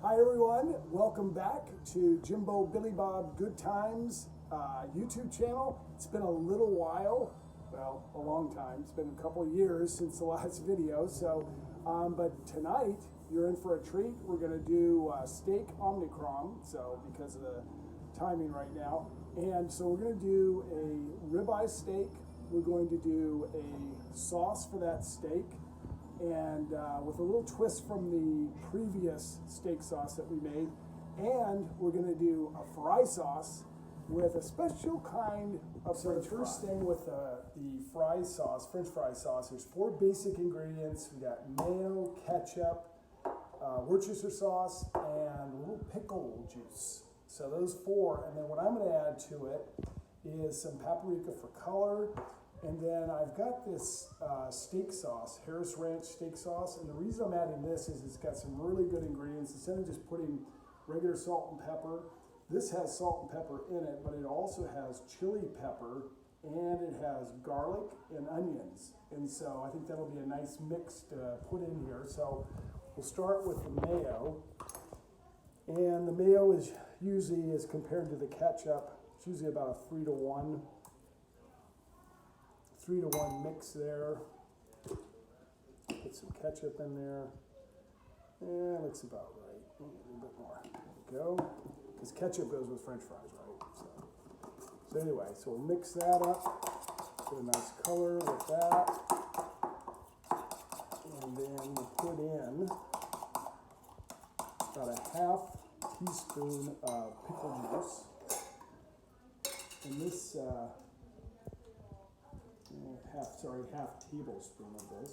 Hi everyone, welcome back to Jimbo Billy Bob Good Times YouTube channel. It's been a little while, well, a long time. It's been a couple of years since the last video. But tonight you're in for a treat. We're going to do steak omnicrom, so because of the timing right now. And so we're going to do a ribeye steak. We're going to do a sauce for that steak. And with a little twist from the previous steak sauce that we made. And we're going to do a fry sauce with a special kind of So the first thing with the fry sauce, French fry sauce, there's 4 basic ingredients. We got mayo, ketchup, Worcestershire sauce, and a little pickle juice. So those 4, and then what I'm going to add to it is some paprika for color. And then I've got this steak sauce, Harris Ranch steak sauce, and the reason I'm adding this is it's got some really good ingredients. Instead of just putting regular salt and pepper, this has salt and pepper in it, but it also has chili pepper, and it has garlic and onions. And so I think that'll be a nice mix to put in here. So we'll start with the mayo. And the mayo is usually, as compared to the ketchup, it's usually about a 3 to 1. 3 to 1 mix there. Put some ketchup in there. And looks about right. A little bit more. There we go. Because ketchup goes with French fries, right? So anyway, so we'll mix that up. Get a nice color with that. And then we'll put in about a half teaspoon of pickle juice. And this half tablespoon of this.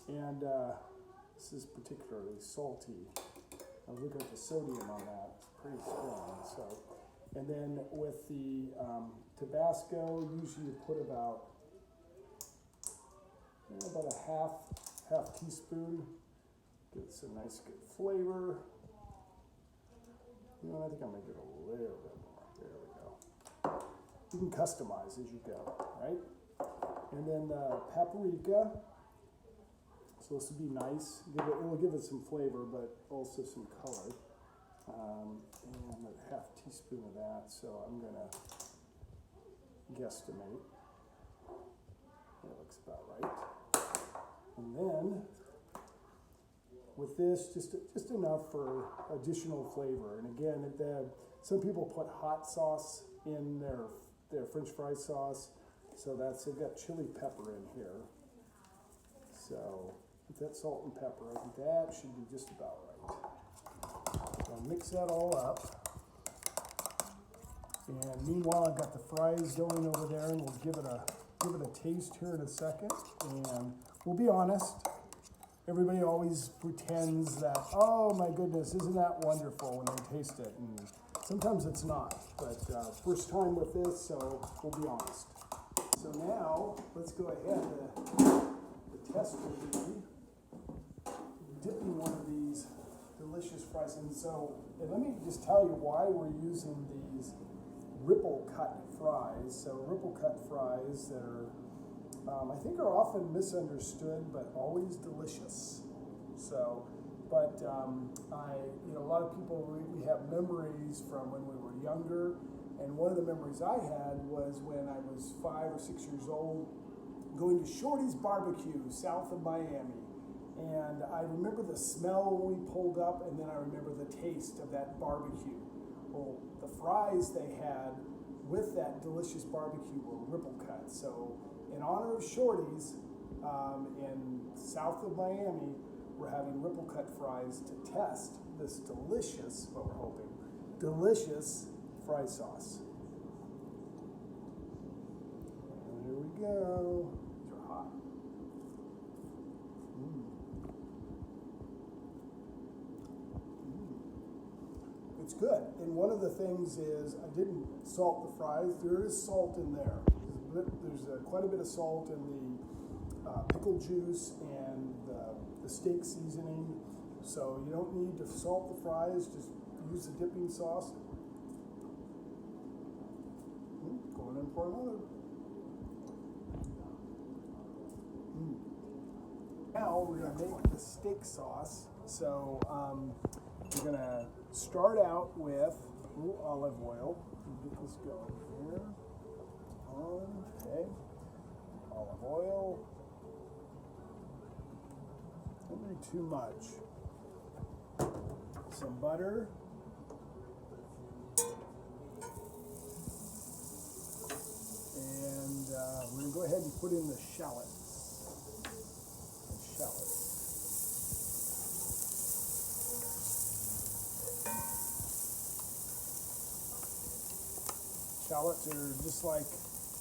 And this is particularly salty. I was looking at the sodium on that, it's pretty strong. So, and then with the Tabasco, usually you put about a half teaspoon. Gets a nice good flavor. You know, I think I'm gonna get a little bit more. There we go. You can customize as you go, right? And then paprika. So this will be nice. It'll give it some flavor, but also some color. And a half teaspoon of that. So I'm gonna guesstimate. That looks about right. And then with this, just enough for additional flavor. And again, some people put hot sauce in their French fry sauce. So they've got chili pepper in here. So with that salt and pepper, I think that should be just about right. So I'll mix that all up. And meanwhile, I've got the fries going over there, and we'll give it a taste here in a second. And we'll be honest, everybody always pretends that, oh my goodness, isn't that wonderful when they taste it? And sometimes it's not, but first time with this, so we'll be honest. So now, let's go ahead. The test will be dipping one of these delicious fries. And let me just tell you why we're using these ripple cut fries. So ripple cut fries that are, I think are often misunderstood, but always delicious. So, but a lot of people, we have memories from when we were younger. And one of the memories I had was when I was 5 or 6 years old, going to Shorty's Barbecue south of Miami. And I remember the smell when we pulled up, and then I remember the taste of that barbecue. Well, the fries they had with that delicious barbecue were ripple cut. So in honor of Shorty's in south of Miami, we're having ripple cut fries to test this delicious, what we're hoping, delicious fry sauce. And here we go. These are hot. It's good. And one of the things is I didn't salt the fries. There is salt in there. There's quite a bit of salt in the pickle juice and the steak seasoning. So you don't need to salt the fries. Just use the dipping sauce. Going in for another. Now we're going to make the steak sauce. So we're going start out with a little olive oil. Get this going here. Okay. Olive oil. Don't need too much. Some butter. And we're going to go ahead and put in the shallots. Shallots are just like,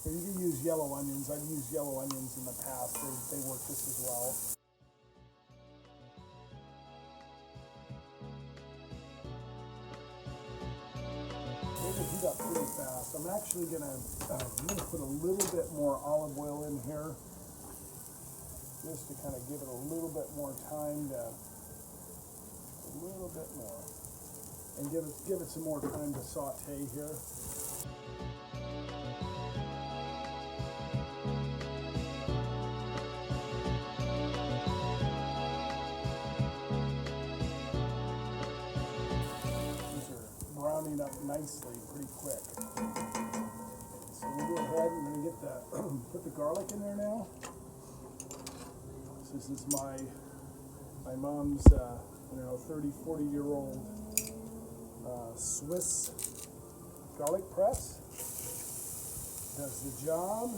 you can use yellow onions. I've used yellow onions in the past. They work just as well. They can heat up pretty fast. I'm actually gonna put a little bit more olive oil in here, just to kind of give it a little bit more time to, and give it some more time to saute here. Browning up nicely pretty quick. So we'll go ahead and we're gonna get put the garlic in there now. So this is my mom's 30-40-year-old Swiss garlic press. Does the job.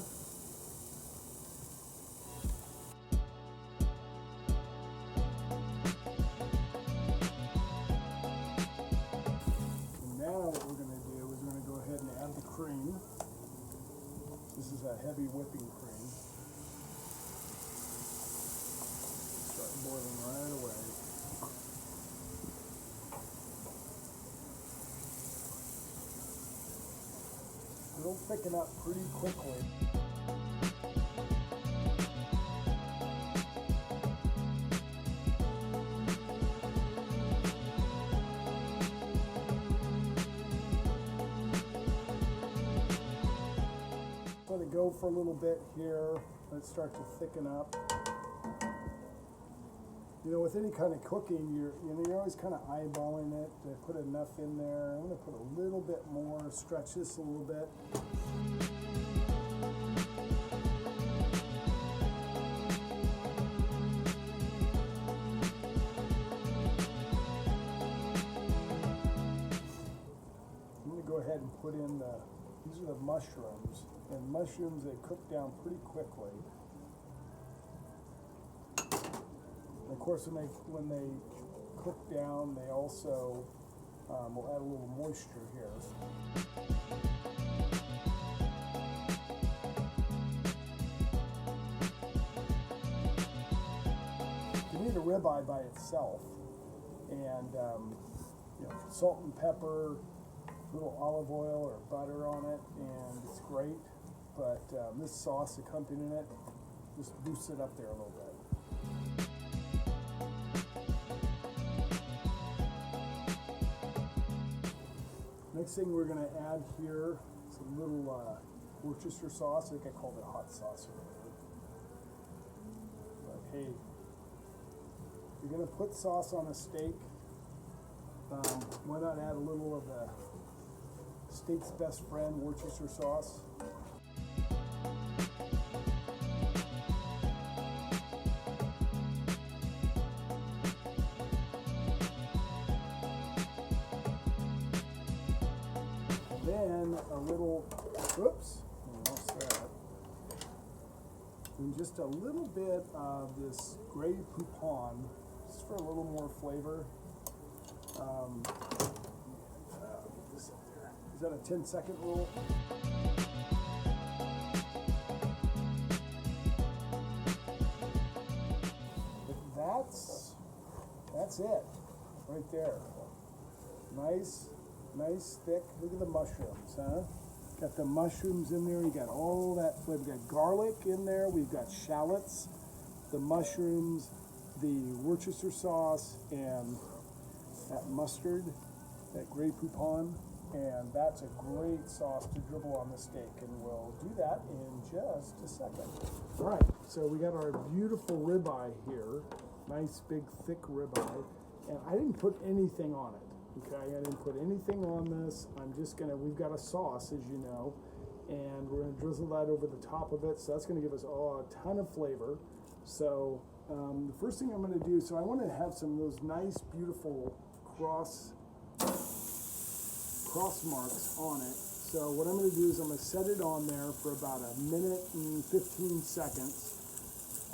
Cream. This is a heavy whipping cream. Start boiling right away. It'll thicken up pretty quickly. Let it go for a little bit here. Let it start to thicken up. You know, with any kind of cooking, you're always kind of eyeballing it to put enough in there. I'm going to put a little bit more, stretch this a little bit. I'm going to go ahead and put in these are the mushrooms. And mushrooms, they cook down pretty quickly. And of course, when they cook down, they also will add a little moisture here. You need a ribeye by itself, and salt and pepper, a little olive oil or butter on it, and it's great. But this sauce accompanying it just boosts it up there a little bit. Next thing we're going to add here is a little Worcester sauce. I think I called it hot sauce earlier. But hey, if you're going to put sauce on a steak, why not add a little of the steak's best friend, Worcester sauce? Then a little, whoops, I lost that. And just a little bit of this Grey Poupon, just for a little more flavor. Is that a 10-second rule? That's it, right there. Nice, thick. Look at the mushrooms, huh? Got the mushrooms in there. You got all that flavor. We got garlic in there. We've got shallots, the mushrooms, the Worcester sauce, and that mustard, that Grey Poupon. And that's a great sauce to dribble on the steak, and we'll do that in just a second. All right, so we got our beautiful ribeye here. Nice, big, thick ribeye. And I didn't put anything on it. Okay, I didn't put anything on this. I'm just gonna, we've got a sauce, as you know, and we're gonna drizzle that over the top of it. So that's gonna give us a ton of flavor. So the first thing I'm gonna do, so I wanna have some of those nice, beautiful cross marks on it. So what I'm gonna do is I'm gonna set it on there for about 1 minute and 15 seconds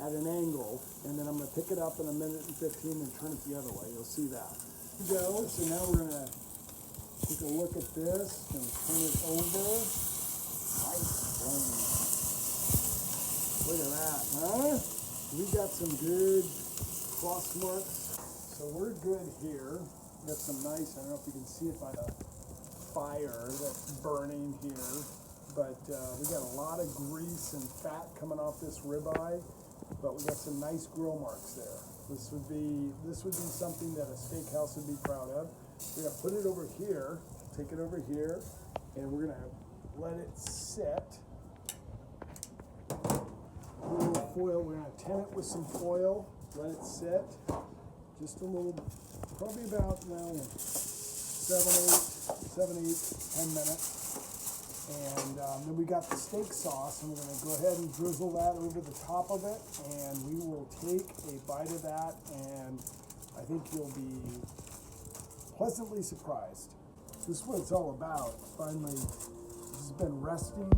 at an angle, and then I'm gonna pick it up in 1 minute and 15 and turn it the other way. You'll see that. Go. So now we're gonna take a look at this and turn it over. Nice flame. Look at that, huh? We got some good cross marks. So we're good here. Got some nice, I don't know if you can see it by the fire that's burning here, but we got a lot of grease and fat coming off this ribeye, but we got some nice grill marks there. This would be something that a steakhouse would be proud of. We're gonna put it over here, take it over here, and we're gonna let it sit. A little foil, we're gonna tin it with some foil, let it sit. Just a little, probably about 7, 8, 10 minutes. And then we got the steak sauce, and we're gonna go ahead and drizzle that over the top of it, and we will take a bite of that, and I think you'll be pleasantly surprised. This is what it's all about. Finally, this has been resting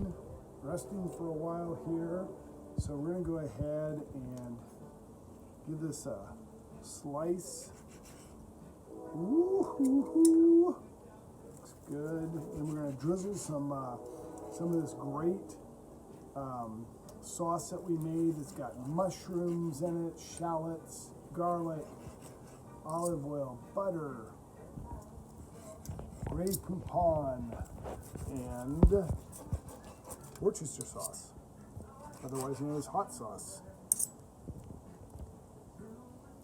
for a while here. So we're gonna go ahead and give this a slice. Ooh, looks good. And we're gonna drizzle some of this great sauce that we made. It's got mushrooms in it, shallots, garlic, olive oil, butter, Grey Poupon, and Worcester sauce, otherwise known as hot sauce.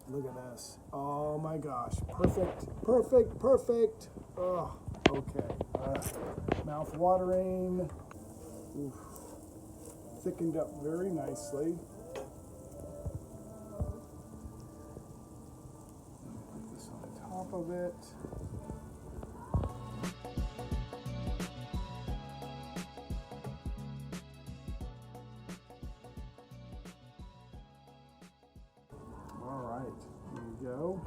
Look at this. Oh my gosh. Perfect, perfect, perfect. Oh, okay. Mouth watering. Oof. Thickened up very nicely. Put this on the top of it. Go.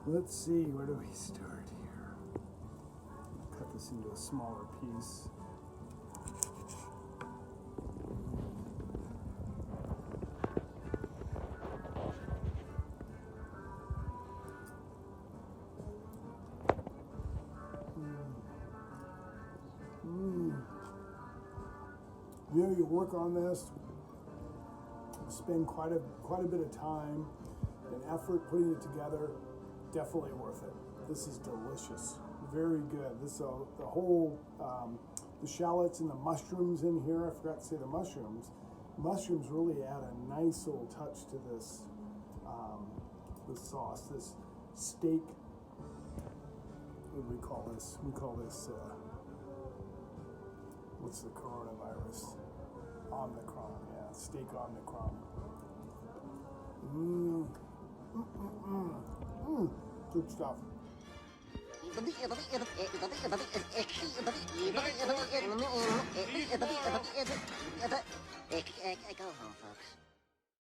Let's see, where do we start here? Cut this into a smaller piece. You know, you work on this, spend quite a bit of time and effort putting it together. Definitely worth it. This is delicious, very good. This the whole the shallots and the mushrooms in here. I forgot to say the mushrooms. Mushrooms really add a nice little touch to this this sauce. This steak. What do we call this? We call this what's the coronavirus? Omicron. Yeah, steak Omicron. Good stuff. Go home, folks.